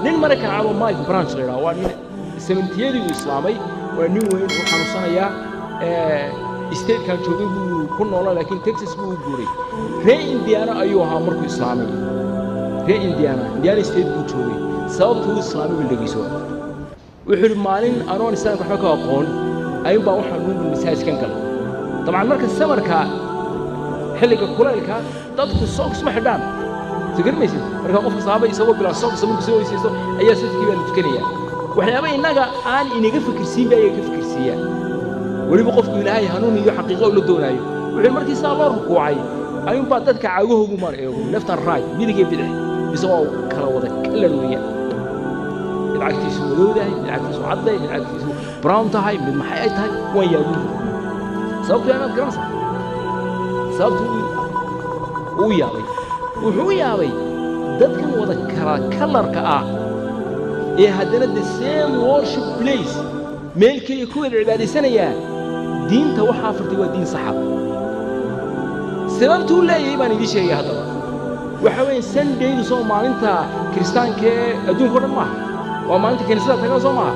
nin maraykan cabo Mike Branch la yiraahdo waa nin 70-yadii uu islaamay waa nin weyn oo xanuunsanaya state kan joogay buu ku noolaa laakiin Texas buu guuray ree Indiana ayuu ahaa markuu islaamay ree Indiana state buu joogay sababtu uu islaamay bildigiiso wuxuu maalin anoon islaamka waxa ka aqoon ayuu baa waxa uu masaajidkan galay طبعا marka samarka xilliga kulaylka dadku socks ma xidhaan tigarmaysid marka qofka saaba isagoo bila socks markuu soo weysiisto ayaa sidkii baa tukanaya waxyaabo inaga aan inaga fikirsiin bay ka fikirsiiyaan waliba qofku ilaahay hanuun iyo xaqiiqo la doonayo wuxuu markii saa loo rukuucay ayuu baa dadka caagahoogu mar eego left and right midiga bidix isagoo kala wada kala weeyaan lacagtiisu madowdahay lacagtiisu cadday lacagtiisu brown tahay mid maxay ay tahay waa yaabin sababtu aad garanaysaa sababtu uu yaabay wuxuu yaabay dadkan wada kala kalarka ah ee haddana the same worship place meel kale ku wada cibaadaysanayaan diinta waxa fartay waa diin sax ah sababtu leeyahay baan idin sheegay hadaba waxa weyn Sunday soo maalinta kristaanka adduunka dhan ma waa maalinta kaniisada tagaa soo ma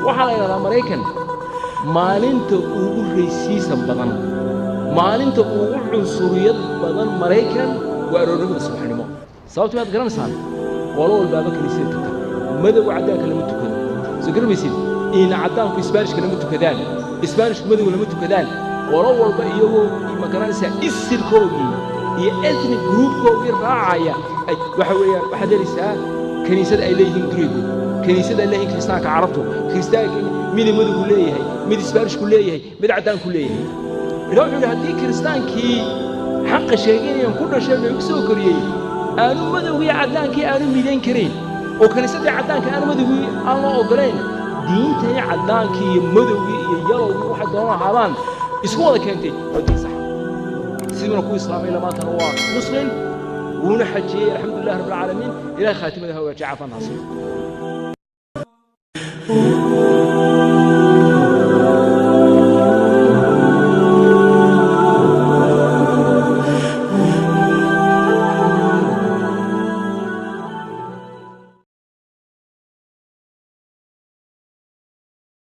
waxa la yiraahdaa Mareykan maalinta ugu raysiisan badan maalinta ugu cunsuriyad badan Mareykan waa aroornimada subaxnimo sababtu aad garanaysaa qolo walba kaniisada tagta madow cadaanka lama tukado soo garmaysid in cadaanku Isbaanishka lama tukadaan Isbaanishku madow lama tukadaan qolo walba iyagoo ma garanaysaa isirkoodii iyo ethnic groupkoodii raacaya waxa weeyaan waxa dheeraysaa kaniisada ay leeyihiin Greek kaniisada ay leeyihiin kristaanka carabtu kristaanka mid madow leeyahay mid Isbaanishku leeyahay mid cadaanku leeyahay wuxuu hadii kristaankii xaq sheeganayaan ku dhashay inuu soo koriyay aanu madowgii cadaankii aanu midayn karin oo kaniisada cadaanka aanu madowgii aan loo ogoleen diinta cadaankii iyo madowgii iyo yalowgii waxa doonaa haadaan isku wada keentay wadin sax sidoo ku islaamay lamaatan waa muslim wuuna xajiyay alxamdulillah rabbil alamin ila khaatimada hawa jacafan nasir